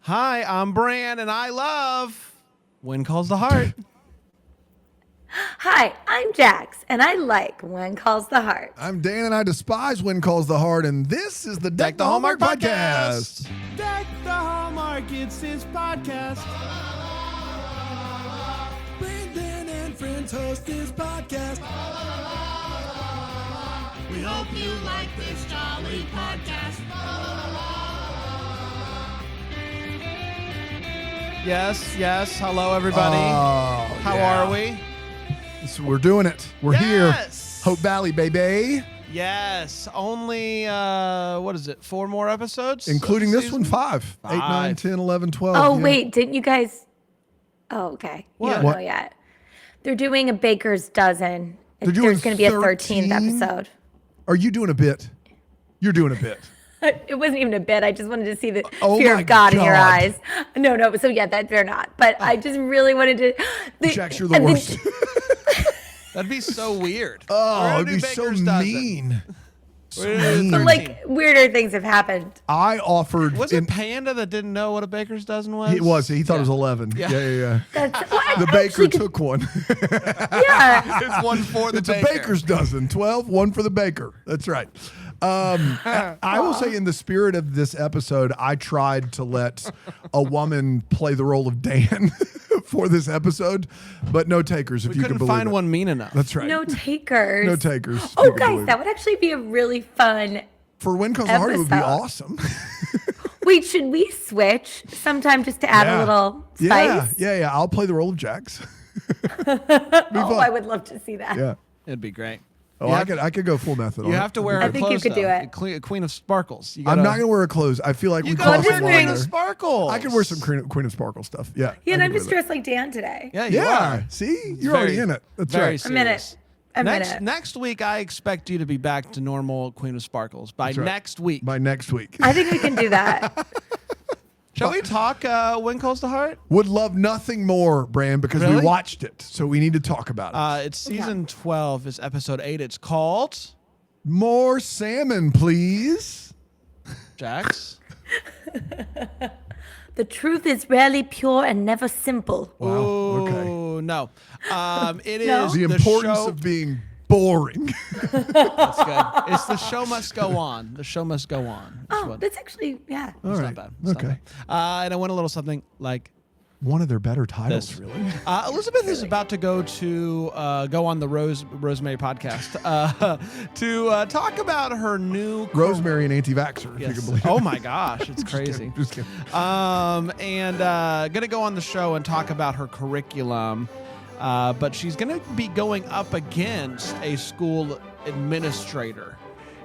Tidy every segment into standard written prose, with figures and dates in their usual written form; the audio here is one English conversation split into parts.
Hi, I'm Bran, and I love When Calls the Heart. Hi, I'm Jax, and I like When Calls the Heart. I'm Dan, and I despise When Calls the Heart, and this is the Deck the Hallmark podcast. Deck the Hallmark, it's his podcast. Brandon and friends host this podcast. We hope you like this jolly podcast. Yes. Hello, everybody. How are we? So we're doing it. We're here. Hope Valley, baby. Yes. Only, 4 more episodes? Including this one, 5. 8, 9, 10, 11, 12. Wait, didn't you guys... Oh, okay. What? You don't know yet. They're doing a baker's dozen. They're doing There's going to be a 13? 13th episode. Are you doing a bit? You're doing a bit. It wasn't even a bit. I just wanted to see the Oh fear my of God in your God. eyes. No. So yeah, that they're not. But I just really wanted to. Jax, you're the worst. That'd be so weird. Oh, it'd be so mean. So mean. But like weirder things have happened. I offered. Was it Panda that didn't know what a baker's dozen was? It was. He thought it was 11. Yeah. That's well, The baker took one. Yeah. It's one for the It's baker. a baker's dozen. 12, one for the baker. That's right. I will say, in the spirit of this episode, I tried to let a woman play the role of Dan for this episode, but no takers. If We you can couldn't believe find it. one mean enough. That's right. No takers. No takers. if Oh, you can guys, believe that it. would actually be a really fun. For When Calls the Heart, it would be episode. awesome. Wait, should we switch sometime just to add a little spice? Yeah. I'll play the role of Jax. Oh, I would love to see that. Yeah. It'd be great. Oh, I could go full method. You on have it. to wear I her think you clothes, could do though. it. Queen of Sparkles. I'm not gonna wear her clothes. I feel like You we gotta crossed wear the line Queen of there. Sparkles. I can wear some Queen of Sparkle stuff. Yeah. Yeah, and I I'm can just do that. dressed like Dan today. Yeah, you Yeah. are. See, you're already in it. That's very right. I'm in it. serious. I'm in it. Next week, I expect you to be back to normal Queen of Sparkles by That's right. next week. By next week. I think we can do that. Shall we talk When Calls the Heart? Would love nothing more, Bran, because we Really? watched it, so we need to talk about it. It's season 12. It's episode 8. It's called More salmon, please. Jax. The truth is rarely pure and never simple. Wow. Okay. Oh, no. It is No? The importance show. of being boring. That's good. It's the show must go on. The show must go on. That's Oh, what- that's actually, yeah. All it's right. not bad. It's not Okay. bad. And I went a little something like One of their better titles, this. really. Elizabeth is about to go on the Rosemary podcast to talk about her new Rosemary and anti-vaxxer, if you Yes. can believe it. Oh my gosh, it's crazy. Just kidding. And gonna go on the show and talk about her curriculum. But she's gonna be going up against a school administrator.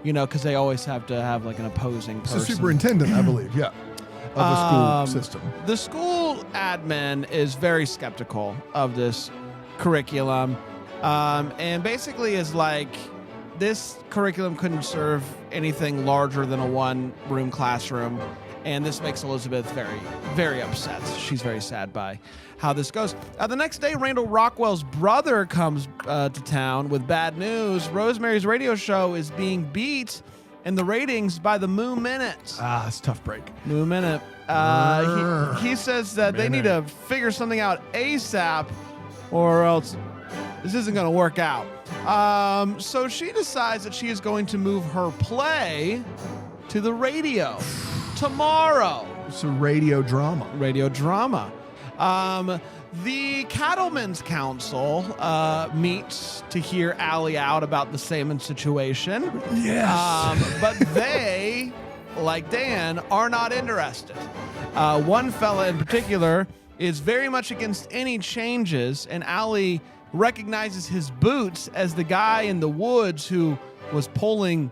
You know, because they always have to have like an opposing It's person. a superintendent, I believe, yeah, of the school system. The school admin is very skeptical of this curriculum, and basically is like, this curriculum couldn't serve anything larger than a one-room classroom, and this makes Elizabeth very, very upset. She's very sad by how this goes. The next day, Randall Rockwell's brother comes to town with bad news. Rosemary's radio show is being beat in the ratings by the Moo Minute. It's a tough break. Moo Minute. He says that they need to figure something out ASAP, or else this isn't going to work out. So she decides that she is going to move her play to the radio tomorrow. It's a radio drama. Radio drama. The Cattlemen's Council meets to hear Allie out about the salmon situation. Yes. But they, like Dan, are not interested. One fella in particular is very much against any changes, and Allie recognizes his boots as the guy in the woods who was pulling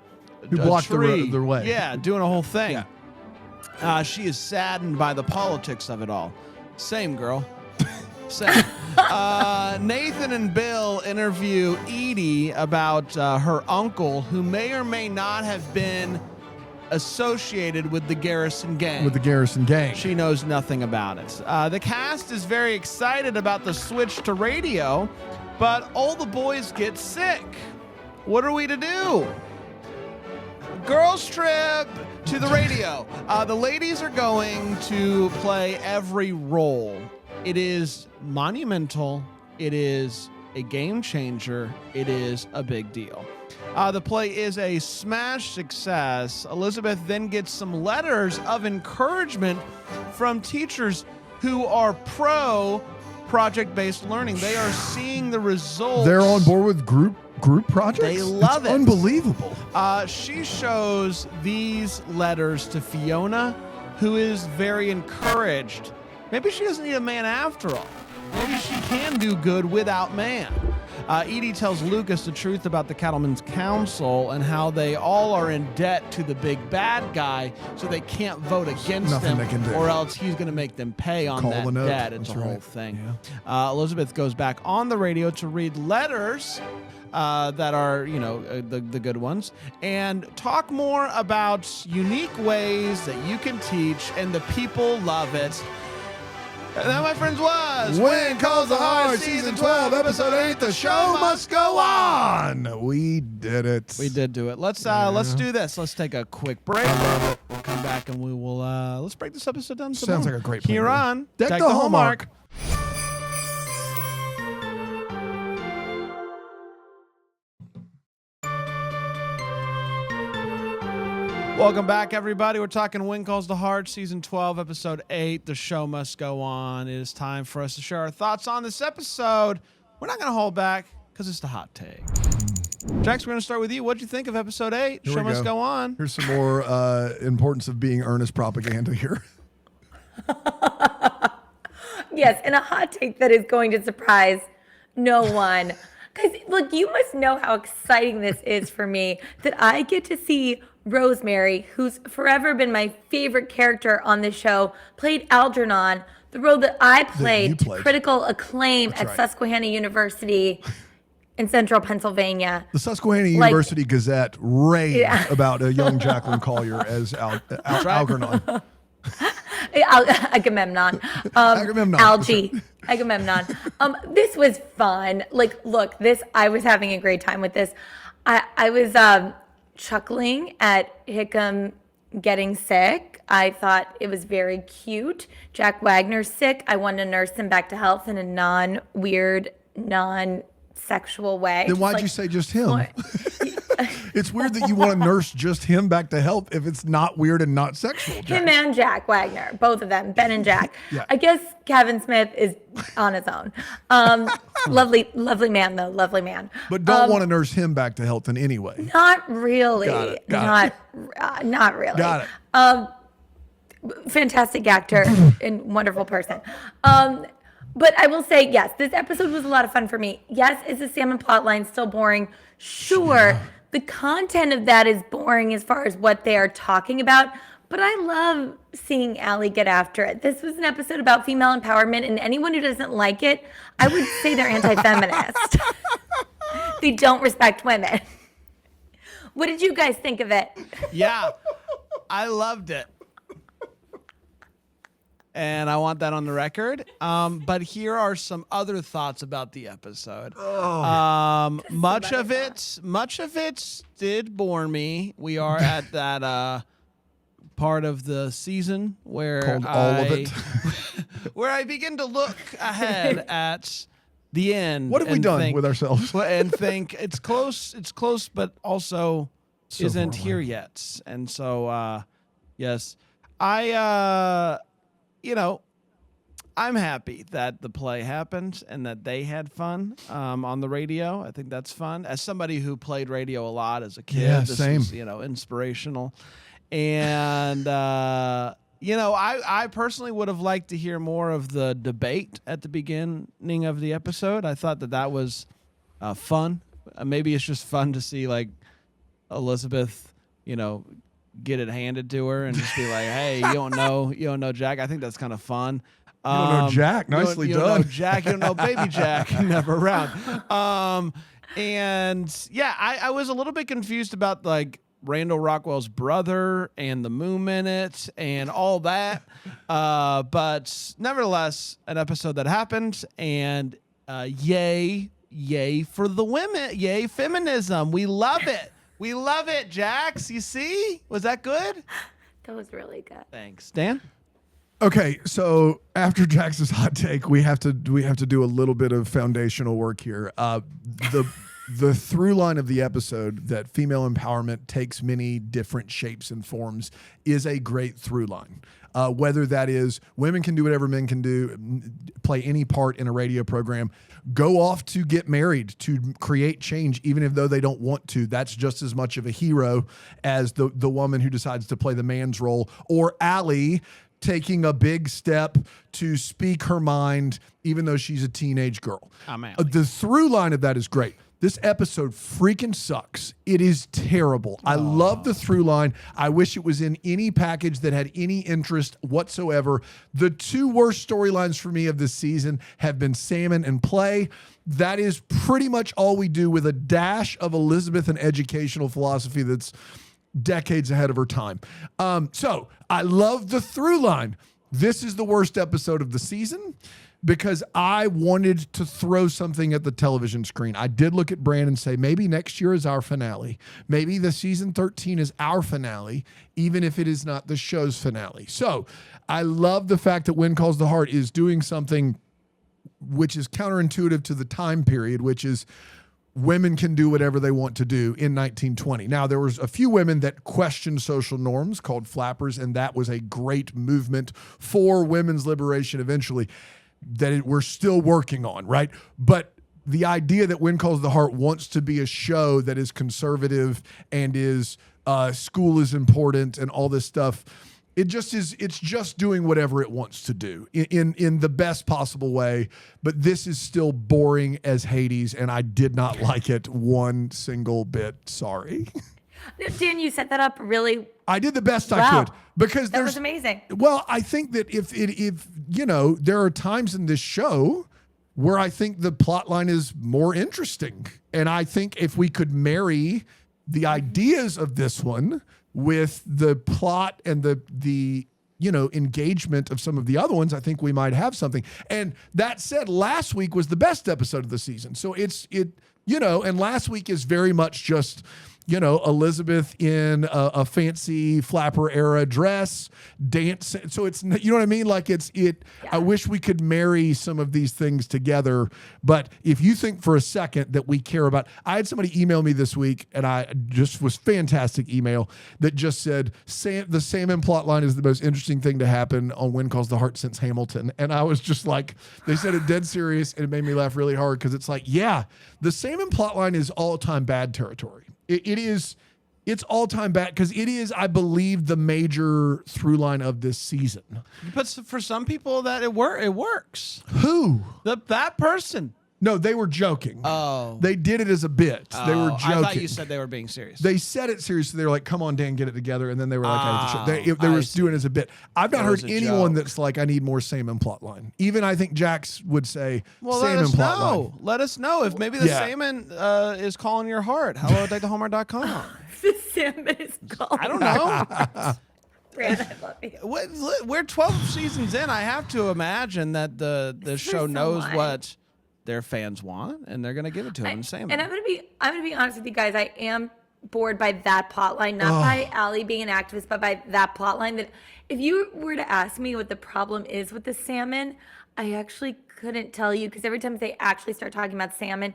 Who a blocked tree. their way. Yeah, doing a whole thing. She is saddened by the politics of it all. Same, girl. Same. Nathan and Bill interview Edie about her uncle, who may or may not have been associated with the Garrison gang. With the Garrison gang. She knows nothing about it. The cast is very excited about the switch to radio, but all the boys get sick. What are we to do? girls trip to the radio. The ladies are going to play every role. It is monumental. It is a game changer. It is a big deal. The play is a smash success. Elizabeth then gets some letters of encouragement from teachers who are pro project-based learning. They are seeing the results. They're on board with group projects? They love it. Unbelievable. She shows these letters to Fiona, who is very encouraged. Maybe she doesn't need a man after all. Maybe she can do good without man. Edie tells Lucas the truth about the Cattlemen's Council and how they all are in debt to the big bad guy, so they can't vote against Nothing him, they can do. or else he's going to make them pay on Call that the note. debt. It's That's a whole right. thing. Yeah. Elizabeth goes back on the radio to read letters that are, the good ones, and talk more about unique ways that you can teach, and the people love it. And that, my friends, was When Calls the Heart, Season 12, Episode 8, The Show Must Go On. We did it. We did do it. Let's do this. Let's take a quick break. We'll come back and we will let's break this episode down. Sounds like a great plan. Here on Deck the Hallmark. Welcome back, everybody. We're talking When Calls the Heart, Season 12, Episode 8, The Show Must Go On. It is time for us to share our thoughts on this episode. We're not going to hold back because it's the hot take. Jax, we're going to start with you. What did you think of Episode 8, Here Show we Must Go On? Here's some more importance of being earnest propaganda here. Yes, and a hot take that is going to surprise no one. Because, look, you must know how exciting this is for me that I get to see Rosemary, who's forever been my favorite character on this show, played Algernon, the role that I played to critical acclaim at Susquehanna University in central Pennselsvania. The Susquehanna University Gazette raved about a young Jacklyn Collier as Algernon. Agamemnon. Algae. Agamemnon. This was fun. Look, I was having a great time with this. I was chuckling at Hickam getting sick. I thought it was very cute. Jack Wagner's sick. I wanted to nurse him back to health in a non-weird, non-sexual way. Then why'd you say just him? It's weird that you want to nurse just him back to health if it's not weird and not sexual. Him and Jack Wagner, both of them, Ben and Jack. Yeah. I guess Kevin Smith is on his own. Lovely man, though. Lovely man. But don't want to nurse him back to health in any way. Not really. Got Not really. Got it. Fantastic actor and wonderful person. But I will say, yes, this episode was a lot of fun for me. Yes, is the salmon plotline still boring? Sure. Yeah. The content of that is boring as far as what they are talking about, but I love seeing Allie get after it. This was an episode about female empowerment, and anyone who doesn't like it, I would say they're anti-feminist. They don't respect women. What did you guys think of it? Yeah, I loved it. And I want that on the record. But here are some other thoughts about the episode. Much of it did bore me. We are at that part of the season where Called all of it. where I begin to look ahead at the end. What have we done with ourselves? And think it's close, but also So isn't far here away. yet. And so, yes, I'm happy that the play happened and that they had fun on the radio. I think that's fun. As somebody who played radio a lot as a kid, Yeah, this same. is, inspirational. And, I personally would have liked to hear more of the debate at the beginning of the episode. I thought that was fun. Maybe it's just fun to see, Elizabeth, get it handed to her and just be like, "Hey, you don't know Jack." I think that's kind of fun. You don't know Jack. Nicely you done. Don't know Jack. You don't know baby Jack. Never around. And yeah, I was a little bit confused about Randall Rockwell's brother and the Moon Minute and all that. But nevertheless, an episode that happened, and yay for the women. Yay, feminism. We love it. We love it, Jax. You see? Was that good? That was really good. Thanks. Dan? Okay, so after Jax's hot take, we have to do a little bit of foundational work here. The through line of the episode that female empowerment takes many different shapes and forms is a great through line. Whether that is women can do whatever men can do, play any part in a radio program, go off to get married, to create change, even if though they don't want to. That's just as much of a hero as the woman who decides to play the man's role, or Allie taking a big step to speak her mind, even though she's a teenage girl. The through line of that is great. This episode freaking sucks. It is terrible. I love the through line. I wish it was in any package that had any interest whatsoever. The two worst storylines for me of this season have been Salmon and Play. That is pretty much all we do, with a dash of Elizabeth and educational philosophy that's decades ahead of her time. So I love the through line. This is the worst episode of the season because I wanted to throw something at the television screen. I did look at Brandon and say, maybe next year is our finale. Maybe the season 13 is our finale, even if it is not the show's finale. So I love the fact that When Calls the Heart is doing something which is counterintuitive to the time period, which is women can do whatever they want to do in 1920. Now, there was a few women that questioned social norms called flappers, and that was a great movement for women's liberation eventually that we're still working on, right? But the idea that When Calls the Heart wants to be a show that is conservative and is school is important and all this stuff, it's just doing whatever it wants to do in the best possible way. But this is still boring as Hades, and I did not like it one single bit. Sorry. Dan, you set that up really. I did the best I could because that was amazing. Well, I think that if there are times in this show where I think the plot line is more interesting, and I think if we could marry the ideas of this one with the plot and the engagement of some of the other ones, I think we might have something. And that said, last week was the best episode of the season. So and last week is very much just, Elizabeth in a fancy flapper era dress, dance. So it's, you know what I mean? Like I wish we could marry some of these things together. But if you think for a second that we care about, I had somebody email me this week, and I just was fantastic email that just said, the salmon plot line is the most interesting thing to happen on When Calls the Heart since Hamilton. And I was just like, they said it dead serious, and it made me laugh really hard because it's like, yeah, the salmon plot line is all-time bad territory. It's all-time bad because it is, I believe, the major through line of this season. But for some people that it works. Who? That person. No, they were joking. Oh. They did it as a bit. They were joking. I thought you said they were being serious. They said it seriously. They were like, come on, Dan, get it together. And then they were like, they were doing it as a bit. I've not heard anyone that's like, I need more salmon plot line. Even I think Jax would say salmon plot line. Let us know if maybe the salmon is calling your heart. Hello@DayToHomer.com. The salmon is calling. I don't know. Brandon, I love you. We're 12 seasons in. I have to imagine that the show knows what their fans want, and they're gonna give it to them in salmon. And I'm gonna be honest with you guys. I am bored by that plot line, not by Allie being an activist, but by that plot line. That if you were to ask me what the problem is with the salmon, I actually couldn't tell you, because every time they actually start talking about salmon,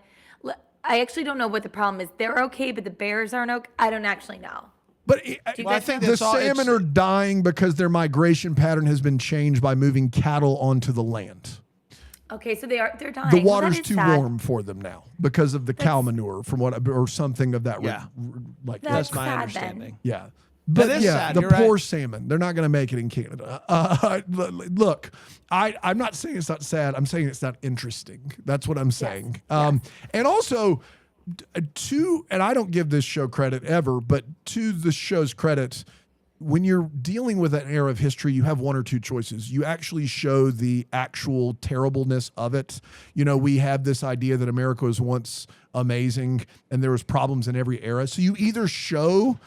I actually don't know what the problem is. They're okay, but the bears aren't okay. I don't actually know. But I think the salmon are dying because their migration pattern has been changed by moving cattle onto the land. Okay, so they're dying. The water's too warm for them now because of the cow manure, or something of that. Yeah, like that's my sad understanding. Then. Yeah, but sad. The You're poor right. salmon, they're not going to make it in Canada. Look, I'm not saying it's not sad. I'm saying it's not interesting. That's what I'm saying. Yes. And also, and I don't give this show credit ever, but to the show's credit, when you're dealing with an era of history, you have one or two choices. You actually show the actual terribleness of it. We have this idea that America was once amazing and there was problems in every era. So you either show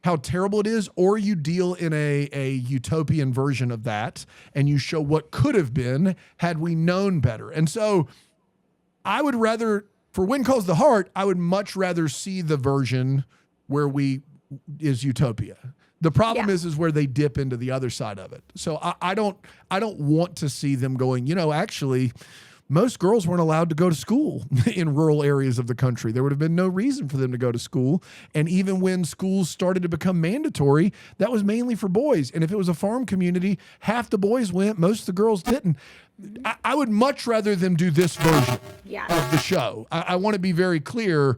how terrible it is, or you deal in a utopian version of that, and you show what could have been had we known better. And so I would rather, for When Calls the Heart, I would much rather see the version is utopia. The problem Yeah. is where they dip into the other side of it. So I don't want to see them going, actually, most girls weren't allowed to go to school in rural areas of the country. There would have been no reason for them to go to school. And even when schools started to become mandatory, that was mainly for boys. And if it was a farm community, half the boys went, most of the girls didn't. I would much rather them do this version of the show. I want to be very clear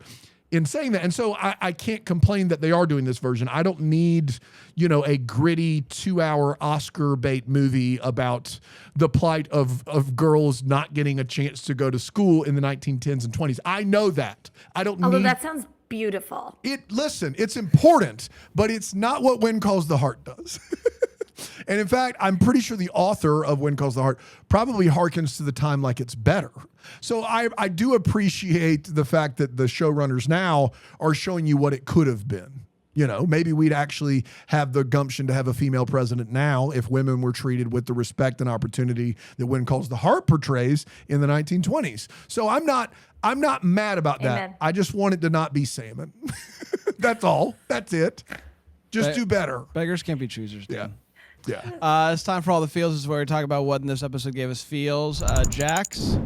in saying that. And so I can't complain that they are doing this version. I don't need, a gritty 2-hour Oscar bait movie about the plight of girls not getting a chance to go to school in the 1910s and 20s. I know that. I don't Although need that sounds beautiful. Listen, it's important, but it's not what When Calls the Heart does. And in fact, I'm pretty sure the author of When Calls the Heart probably harkens to the time like it's better. So I do appreciate the fact that the showrunners now are showing you what it could have been. Maybe we'd actually have the gumption to have a female president now if women were treated with the respect and opportunity that When Calls the Heart portrays in the 1920s. So I'm not mad about that. Amen. I just want it to not be salmon. That's all. That's it. Just do better. Beggars can't be choosers, Dan. Yeah. It's time for all the feels. This is where we talk about what in this episode gave us feels. Jax.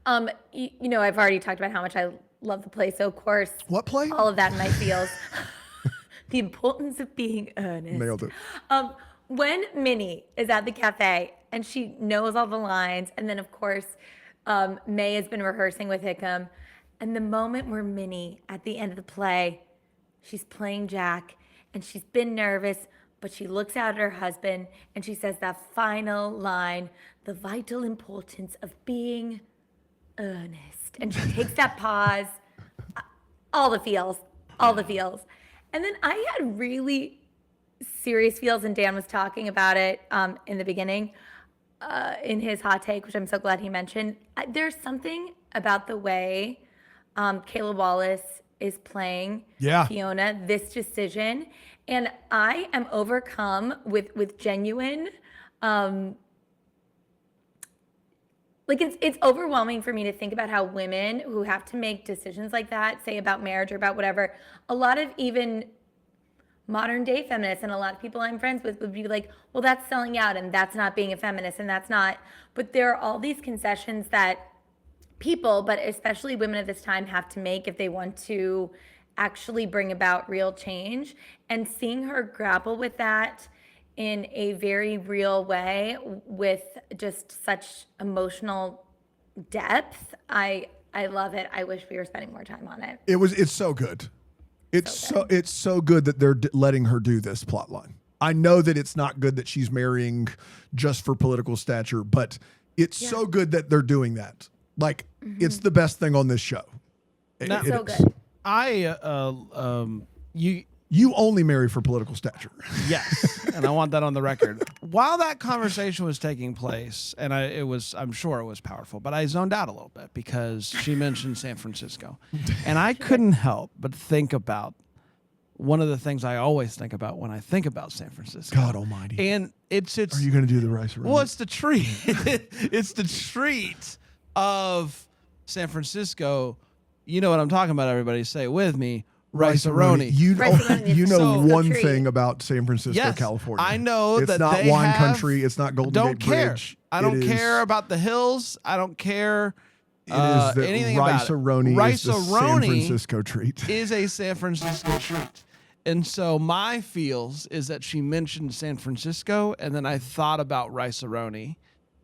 I've already talked about how much I love the play, so of course, What play? all of that in my feels. The importance of being earnest. Nailed it. When Minnie is at the cafe and she knows all the lines, and then of course, May has been rehearsing with Hickam, and the moment where Minnie at the end of the play, she's playing Jack, and she's been nervous, but she looks out at her husband and she says that final line, the vital importance of being earnest. And she takes that pause, all the feels. And then I had really serious feels, and Dan was talking about it in the beginning in his hot take, which I'm so glad he mentioned. There's something about the way Caleb Wallace is playing Fiona, this decision. And I am overcome with genuine, it's overwhelming for me to think about how women who have to make decisions like that, say about marriage or about whatever, a lot of even modern day feminists and a lot of people I'm friends with would be like, well, that's selling out and that's not being a feminist and that's not. But there are all these concessions that people, but especially women at this time, have to make if they want to actually bring about real change. And seeing her grapple with that in a very real way with just such emotional depth, I love it. I wish we were spending more time on it. It's so good. It's so good that they're letting her do this plot line. I know that it's not good that she's marrying just for political stature, but it's so good that they're doing that. Like, it's the best thing on this show. It's so good. You only marry for political stature. Yes, and I want that on the record. While that conversation was taking place, and I'm sure it was powerful, but I zoned out a little bit because she mentioned San Francisco, and I couldn't help but think about one of the things I always think about when I think about San Francisco. God Almighty! And it's. Are you going to do the rice? Well, it's the treat. It's the treat of San Francisco. You know what I'm talking about, everybody. Say it with me. Rice-A-Roni. You know so one treat. thing about San Francisco, Yes, California. I know it's that not they wine have- country. It's not Golden Don't Gate care. Bridge. I don't care about the hills. I don't care It is the anything about it. Rice-A-Roni is the San Rice-A-Roni Francisco treat. is a San Francisco treat. And so my feels is that she mentioned San Francisco, and then I thought about Rice-A-Roni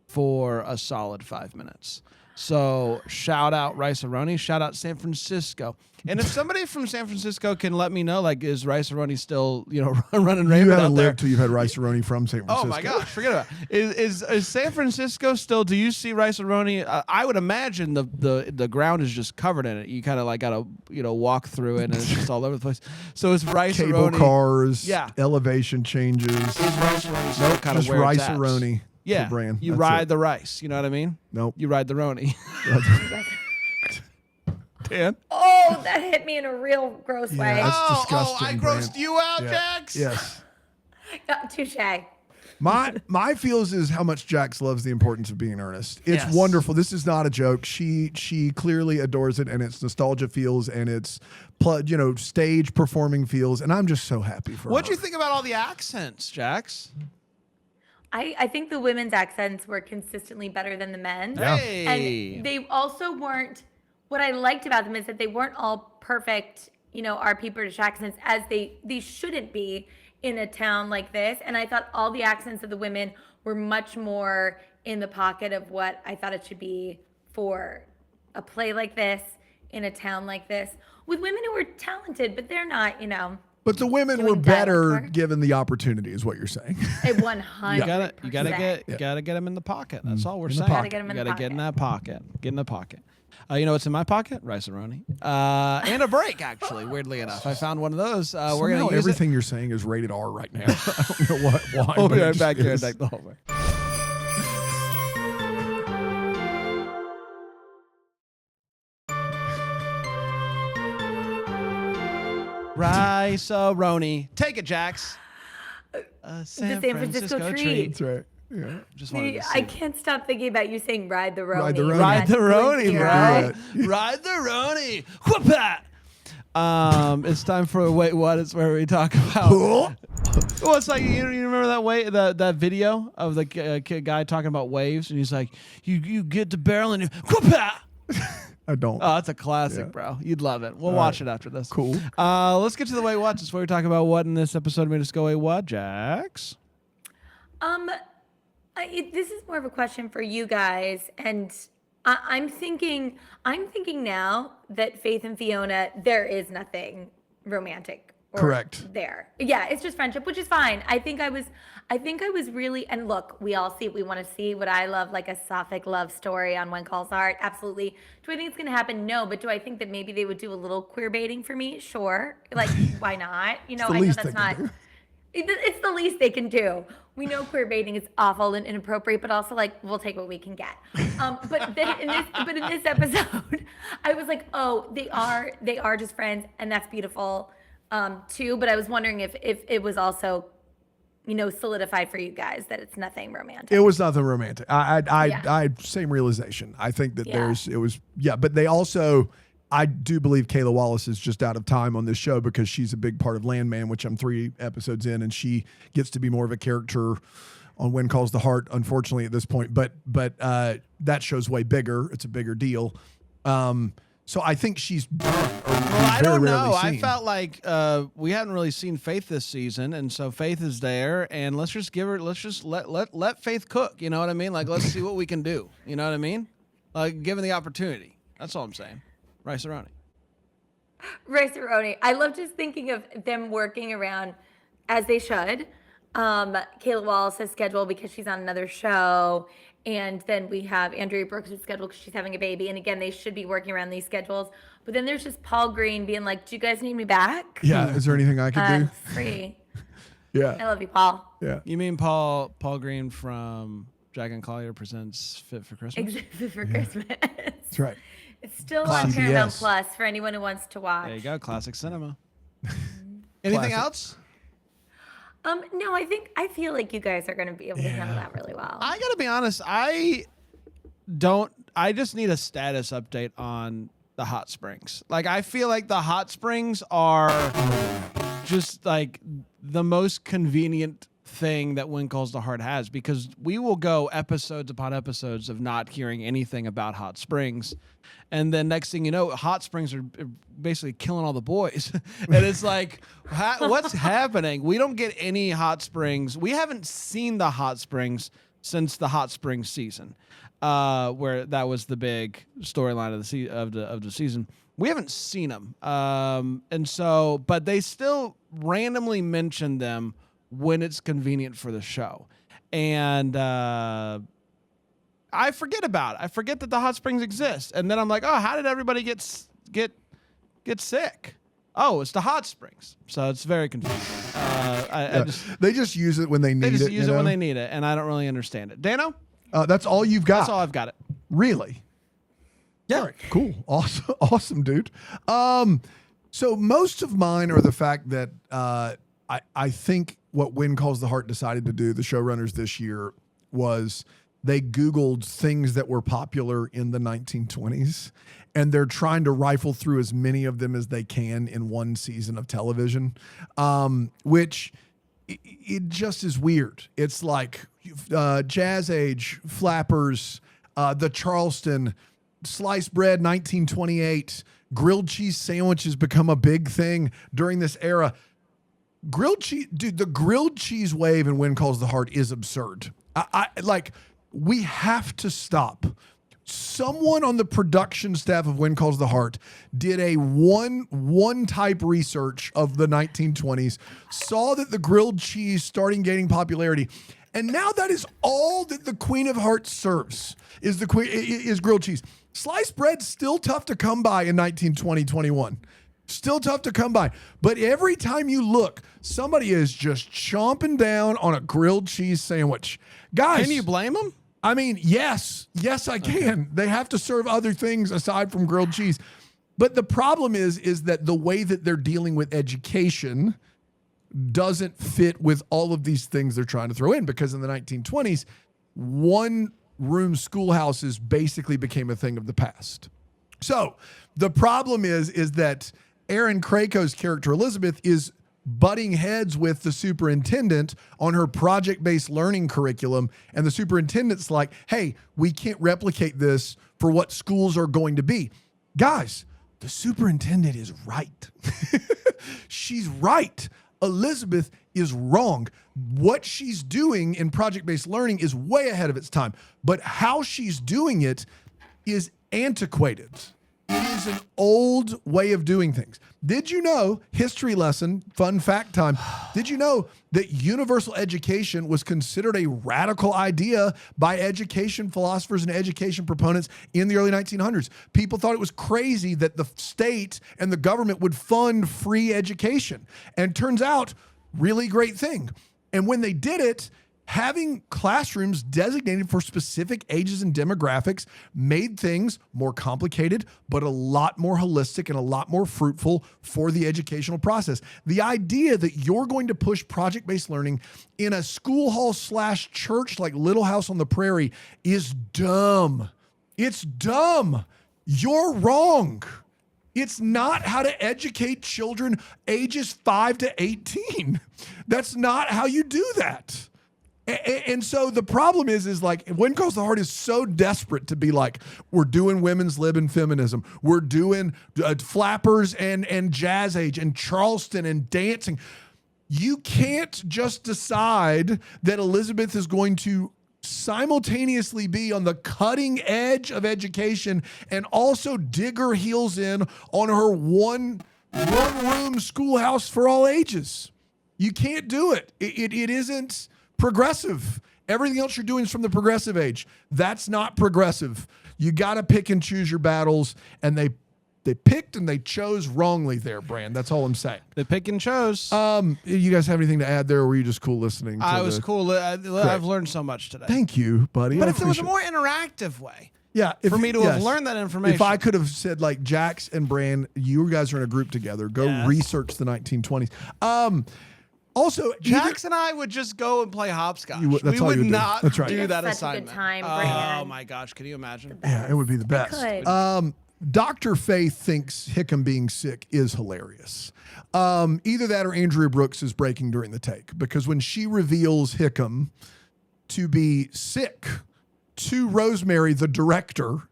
for a solid 5 minutes. So shout out Rice-A-Roni, shout out San Francisco. And if somebody from San Francisco can let me know, like, is Rice-A-Roni still, running rampant You out haven't there? lived till you've had Rice-A-Roni from San Francisco. Oh my gosh, forget about it. Is San Francisco still? Do you see Rice-A-Roni? I would imagine the ground is just covered in it. You kind of like gotta walk through it, and it's just all over the place. So it's Rice-A-Roni. Cable cars, Yeah. elevation changes. Is Rice-A-Roni still kind of Just where it's at? Rice-A-Roni. Yeah, the brand. you That's ride it. the rice. You know what I mean? Nope. You ride the Roni. Dan? Oh, that hit me in a real gross way. That's disgusting. I grossed Brand. you out, Yeah. Jax? Yes. Touche. My feels is how much Jax loves the importance of being earnest. It's Yes. wonderful. This is not a joke. She clearly adores it, and it's nostalgia feels, and it's stage performing feels, and I'm just so happy for her. What'd you think about all the accents, Jax? I think the women's accents were consistently better than the men's. Yeah. Hey. And they also weren't, what I liked about them is that they weren't all perfect, RP British accents, as they shouldn't be in a town like this. And I thought all the accents of the women were much more in the pocket of what I thought it should be for a play like this, in a town like this, with women who were talented, but they're not, But the women Doing were better dialect work? given the opportunity, is what you're saying. at 100. You gotta get him in the pocket. That's all we're In the saying. pocket. Gotta get him in You the gotta get in pocket. that pocket. Get in the pocket. You know what's in my pocket? Rice-A-Roni. And a break, actually, weirdly enough. I found one of those. We're Somehow going to use everything you're saying is rated R right now. I don't know why. We'll but be it right just back here is. like the whole way. Rice-A-Roni. Take it, Jax. San Francisco treat. That's right. Yeah. Just wanted to I see. can't stop thinking about you saying ride the Roni. Ride the Roni. Ride the That's Roni, Lindsay, bro. right? Ride the Roni. Whoop-a! It's time for Wait What? It's where we talk about. Cool. Well, it's like you remember that video of the guy talking about waves, and he's like, "You get the barrel and you whoop-a!" I don't. Oh, that's a classic, Yeah. bro. You'd love it. We'll watch it after this. Cool. Let's get to the Wait What. It's where we talk about what in this episode made us go Wait What, Jax. This is more of a question for you guys, and I'm thinking now that Faith and Fiona, there is nothing romantic. Or Correct. There, yeah, it's just friendship, which is fine. I think I was really, and look, we all see, we want to see what I love, like a sapphic love story on When Calls Art. Absolutely. Do I think it's gonna happen? No, but do I think that maybe they would do a little queer baiting for me? Sure. Like, why not? the I know least that's they can not. do. It's the least they can do. We know queer baiting is awful and inappropriate, but also like we'll take what we can get. But in this episode, I was like, oh, they are just friends, and that's beautiful too. But I was wondering if it was also, solidified for you guys that it's nothing romantic. It was nothing romantic. I Yeah. same realization. I think that Yeah. but they also, I do believe Kayla Wallace is just out of time on this show because she's a big part of Landman, which I'm 3 episodes in, and she gets to be more of a character on When Calls the Heart, unfortunately, at this point. But that show's way bigger. It's a bigger deal. So I think she's I don't know. I felt like we hadn't really seen Faith this season, and so Faith is there, and let's just let Faith cook. You know what I mean? Like, let's see what we can do. You know what I mean? Like, given the opportunity. That's all I'm saying. Rice-A-Roni. Rice-A-Roni. I love just thinking of them working around, as they should, Kayla Wallace's schedule because she's on another show. And then we have Andrea Brooks' schedule because she's having a baby. And again, they should be working around these schedules. But then there's just Paul Green being like, do you guys need me back? Yeah. Is there anything I can do? Free. I Yeah. love you, Paul. Yeah. You mean Paul Green from Jacklyn Collier presents Fit for Christmas? Excited for Christmas. That's right. It's still on CBS. Paramount Plus for anyone who wants to watch. There you go. Classic cinema. Anything Classic. else? No, I feel like you guys are going to be able to handle that really well. I gotta be honest. I just need a status update on the hot springs. Like, I feel like the hot springs are just like the most convenient thing that When Calls the Heart has, because we will go episodes upon episodes of not hearing anything about hot springs, and then next thing you know, hot springs are basically killing all the boys. And it's like, what's happening? We don't get any hot springs. We haven't seen the hot springs since the hot springs season, where that was the big storyline of the season. We haven't seen them, and so, but they still randomly mention them when it's convenient for the show. And I forget about it. I forget that the hot springs exist. And then I'm like, oh, how did everybody get sick? Oh, it's the hot springs. So it's very confusing. They just use it when they need it. They just use it you when know? they need it, and I don't really understand it. Dano? That's all you've got. That's all I've got it. Really? Yeah. All right, cool. Awesome, dude. So most of mine are the fact that I think what When Calls the Heart decided to do, the showrunners this year, was they Googled things that were popular in the 1920s, and they're trying to rifle through as many of them as they can in one season of television, which it just is weird. It's like Jazz Age, Flappers, the Charleston, sliced bread, 1928, grilled cheese sandwiches become a big thing during this era. Grilled cheese, dude, the grilled cheese wave in When Calls the Heart is absurd. We have to stop. Someone on the production staff of When Calls the Heart did a one type research of the 1920s, saw that the grilled cheese starting gaining popularity, and now that is all that the Queen of Hearts serves is grilled cheese. Sliced bread's still tough to come by in 1920, 21. Still tough to come by. But every time you look, somebody is just chomping down on a grilled cheese sandwich. Guys, Can you blame them? I mean, yes, I can. Okay. They have to serve other things aside from grilled cheese. But the problem is that the way that they're dealing with education doesn't fit with all of these things they're trying to throw in, because in the 1920s, one-room schoolhouses basically became a thing of the past. So the problem is that Aaron Krako's character Elizabeth is butting heads with the superintendent on her project-based learning curriculum, and the superintendent's like, hey, we can't replicate this for what schools are going to be. Guys, the superintendent is right. She's right. Elizabeth is wrong. What she's doing in project-based learning is way ahead of its time, but how she's doing it is antiquated. It is an old way of doing things. Did you know, history lesson, fun fact time, did you know that universal education was considered a radical idea by education philosophers and education proponents in the early 1900s? People thought it was crazy that the state and the government would fund free education. And turns out, really great thing. And when they did it, having classrooms designated for specific ages and demographics made things more complicated, but a lot more holistic and a lot more fruitful for the educational process. The idea that you're going to push project-based learning in a school hall / church like Little House on the Prairie is dumb. It's dumb. You're wrong. It's not how to educate children ages 5 to 18. That's not how you do that. And so the problem is like, When Calls the Heart is so desperate to be like, we're doing women's lib and feminism. We're doing Flappers and Jazz Age and Charleston and dancing. You can't just decide that Elizabeth is going to simultaneously be on the cutting edge of education and also dig her heels in on her one-room schoolhouse for all ages. You can't do it. It isn't progressive. Everything else you're doing is from the progressive age. That's not progressive. You got to pick and choose your battles, and they picked and they chose wrongly there, Brand. That's all I'm saying. They pick and chose. You guys have anything to add there, or were you just cool listening? I was cool. I've learned so much today. Thank you, buddy. But if there was a more interactive way for me to have learned that information. If I could have said, like, Jax and Brand, you guys are in a group together. Go research the 1920s. Also, Jax and I would just go and play hopscotch. We would not That's right. do that such assignment. a good time, oh Brand. my gosh, can you imagine? Yeah, it would be the best. Dr. Faith thinks Hickam being sick is hilarious. Either that or Andrea Brooks is breaking during the take, because when she reveals Hickam to be sick to Rosemary, the director,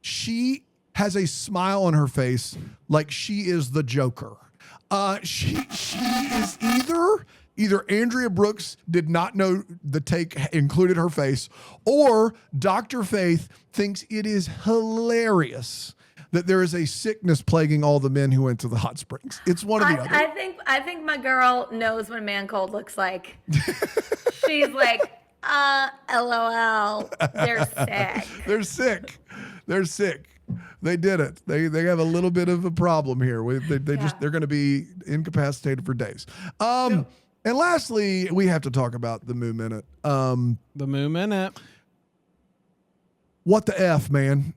she has a smile on her face like she is the Joker. She is either Andrea Brooks did not know the take included her face, or Dr. Faith thinks it is hilarious that there is a sickness plaguing all the men who went to the hot springs. It's one of the other. I think my girl knows what a man cold looks like. She's like, LOL. They're sick. They're sick. They're sick. They did it. They have a little bit of a problem here. They're going to be incapacitated for days. And lastly, we have to talk about the Moo Minute. The Moo Minute. what the F, man?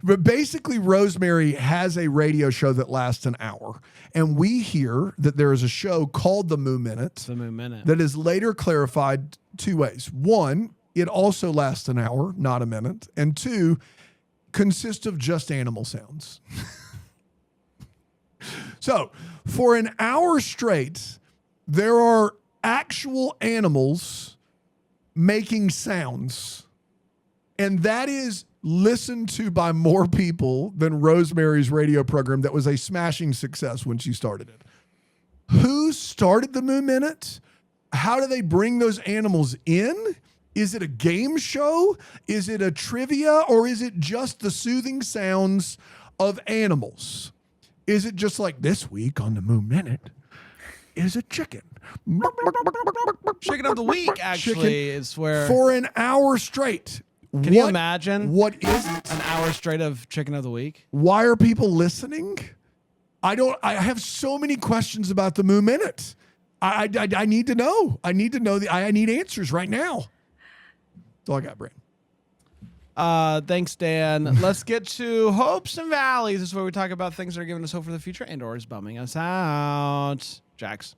But basically, Rosemary has a radio show that lasts an hour. And we hear that there is a show called The Moo Minute. The Moo Minute. That is later clarified two ways. One, it also lasts an hour, not a minute. And two, consists of just animal sounds. So, for an hour straight, there are actual animals making sounds. And that is listened to by more people than Rosemary's radio program that was a smashing success when she started it. Who started the Moo Minute? How do they bring those animals in? Is it a game show? Is it a trivia? Or is it just the soothing sounds of animals? Is it just like this week on the Moo Minute is a chicken? Chicken of the week, actually, is where... For an hour straight. Can you imagine? What is it? An hour straight of chicken of the week? Why are people listening? I have so many questions about the Moo Minute. I need to know. I need to know. I need answers right now. That's all I got, Brandon. Thanks, Dan. Let's get to hopes and valleys. This is where we talk about things that are giving us hope for the future and or is bumming us out. Jax.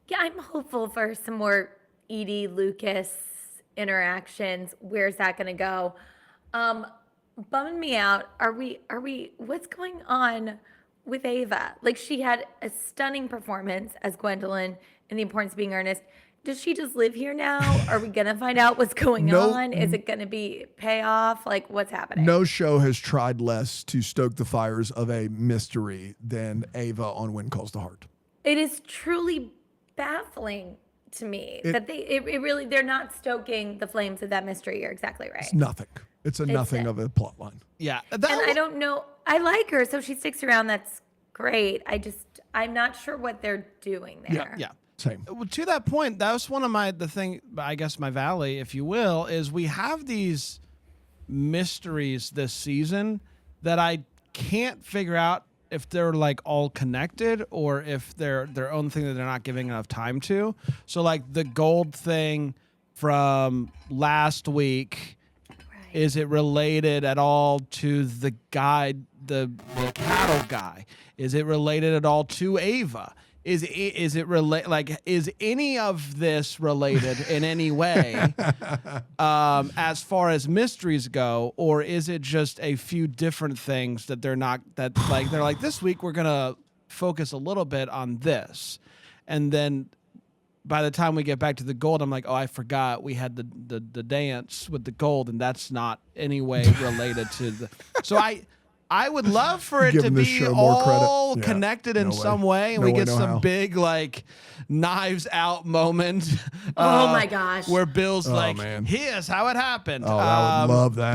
Yeah, I'm hopeful for some more Edie Lucas interactions. Where's that going to go? Bumming me out. Are we, what's going on with Ava? Like, she had a stunning performance as Gwendolyn in The Importance of Being Earnest. Does she just live here now? Are we going to find out what's going on? Is it going to be payoff? Like, what's happening? No show has tried less to stoke the fires of a mystery than Ava on When Calls the Heart. It is truly baffling to me that they're not stoking the flames of that mystery. You're exactly right. It's nothing. It's nothing of a plot line. Yeah. And I don't know. I like her, so she sticks around. That's great. I'm not sure what they're doing there. Yeah. Same. To that point, that was one of my valley, if you will, is we have these mysteries this season that I can't figure out if they're like all connected or if they're their own thing that they're not giving enough time to. So like the gold thing from last week, is it related at all to the guy, the cattle guy? Is it related at all to Ava? Is any of this related in any way as far as mysteries go, or is it just a few different things that they're like this week we're gonna focus a little bit on this, and then by the time we get back to the gold, I'm like, oh, I forgot we had the dance with the gold, and that's not any way related to the. So I would love for it to be all connected in some way, and we get some big like knives out moment. Oh my gosh! Where Bill's here's how it happened. Oh, I would love that.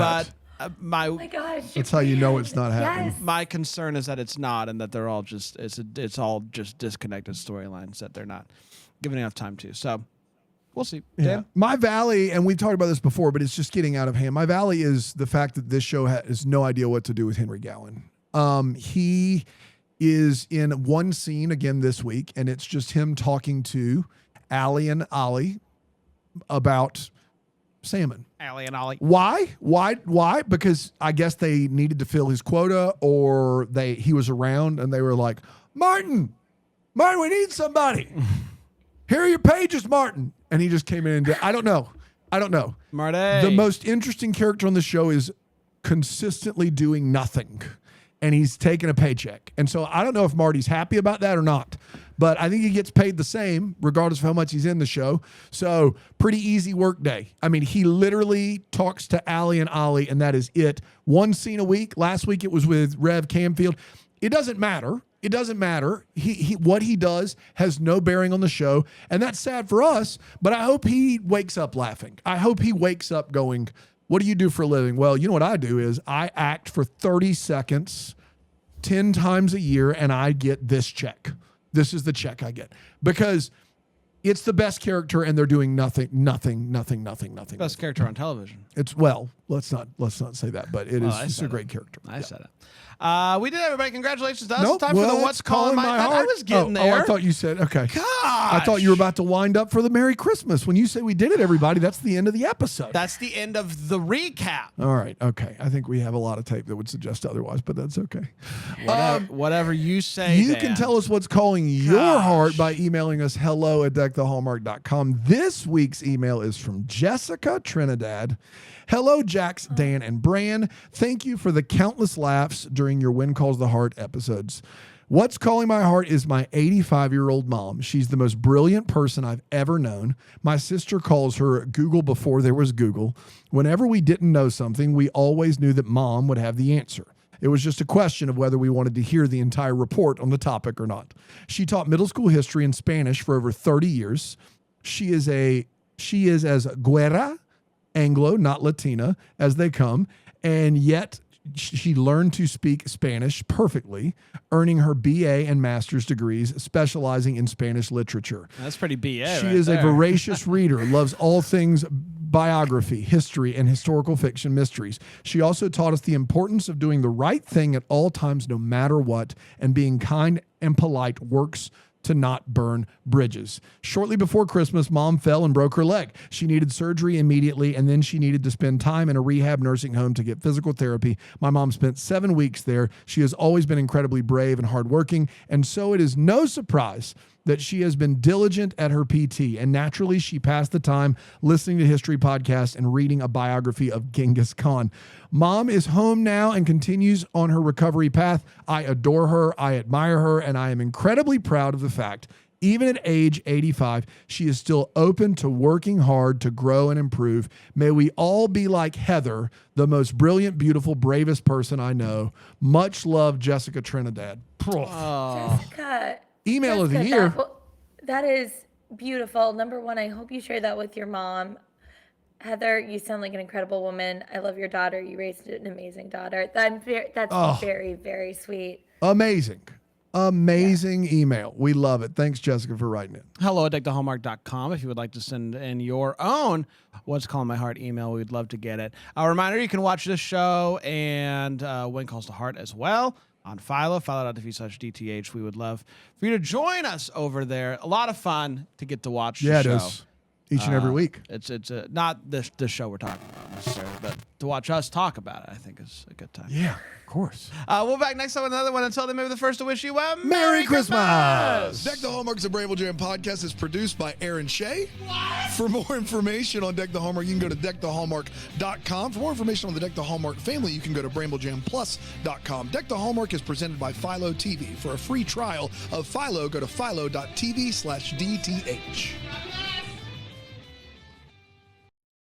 But oh my gosh! That's how you know it's not happening. Yes. My concern is that it's not, and that they're all just it's all just disconnected storylines that they're not giving enough time to. So we'll see. Yeah. My valley, and we've talked about this before, but it's just getting out of hand. My valley is the fact that this show has no idea what to do with Henry Gowan. He is in one scene again this week, and it's just him talking to Allie and Ollie about salmon. Allie and Ollie. Why? Because I guess they needed to fill his quota, or he was around and they were like, Martin, we need somebody. Here are your pages, Martin. And he just came in and I don't know. Marty. The most interesting character on the show is consistently doing nothing. And he's taking a paycheck. And so I don't know if Marty's happy about that or not. But I think he gets paid the same regardless of how much he's in the show. So pretty easy work day. I mean, he literally talks to Allie and Ollie, and that is it. One scene a week. Last week it was with Rev Camfield. It doesn't matter. It doesn't matter. What he does has no bearing on the show, and that's sad for us, but I hope he wakes up laughing. I hope he wakes up going, what do you do for a living? Well, you know what I do is I act for 30 seconds 10 times a year, and I get this check. This is the check I get. Because It's the best character, and they're doing nothing. Best character on television. It's let's not say that, but it's a great character. I said it. We did, everybody. Congratulations to us. Nope, It's time for the What's Calling My Heart. I was getting there. Oh, I thought you said, okay. Gosh. I thought you were about to wind up for the Merry Christmas. When you say we did it, everybody, that's the end of the episode. That's the end of the recap. All right. Okay. I think we have a lot of tape that would suggest otherwise, but that's okay. Whatever you say, You Dan. can tell us what's calling your heart by emailing us hello@deckthehallmark.com. This week's email is from Jessica Trinidad. Hello, Jax, Dan, and Bran. Thank you for the countless laughs during your When Calls the Heart episodes. What's calling my heart is my 85-year-old mom. She's the most brilliant person I've ever known. My sister calls her Google before there was Google. Whenever we didn't know something, we always knew that Mom would have the answer. It was just a question of whether we wanted to hear the entire report on the topic or not. She taught middle school history and Spanish for over 30 years. She is as güera, Anglo, not Latina, as they come, and yet she learned to speak Spanish perfectly, earning her BA and master's degrees, specializing in Spanish literature. That's pretty BA. She is a voracious reader, loves all things biography, history, and historical fiction mysteries. She also taught us the importance of doing the right thing at all times, no matter what, and being kind and polite works to not burn bridges. Shortly before Christmas, Mom fell and broke her leg. She needed surgery immediately, and then she needed to spend time in a rehab nursing home to get physical therapy. My mom spent 7 weeks there. She has always been incredibly brave and hardworking, and so it is no surprise that she has been diligent at her PT, and naturally she passed the time listening to history podcasts and reading a biography of Genghis Khan. Mom is home now and continues on her recovery path. I adore her, I admire her, and I am incredibly proud of the fact, even at age 85, she is still open to working hard to grow and improve. May we all be like Heather, the most brilliant, beautiful, bravest person I know. Much love, Jessica Trinidad. Jessica. Email of the year. That is beautiful. Number one, I hope you share that with your mom. Heather, you sound like an incredible woman. I love your daughter. You raised an amazing daughter. That's very, very sweet. Amazing email. We love it. Thanks, Jessica, for writing it. hello@deckthehallmark.com. If you would like to send in your own What's Calling My Heart email, we'd love to get it. A reminder, you can watch this show and When Calls the Heart as well on Philo, philo.tv/DTH. We would love for you to join us over there. A lot of fun to get to watch the show. It is. Each and every week. It's not this show we're talking about necessarily, but to watch us talk about it, I think is a good time. Yeah, of course. We'll be back next time with another one. Until then, maybe the first to wish you a Merry Christmas! Deck the Hallmark's a Bramble Jam podcast is produced by Aaron Shea. For more information on Deck the Hallmark, you can go to deckthehallmark.com. For more information on the Deck the Hallmark family, you can go to bramblejamplus.com. Deck the Hallmark is presented by Philo TV. For a free trial of Philo, go to philo.tv/DTH.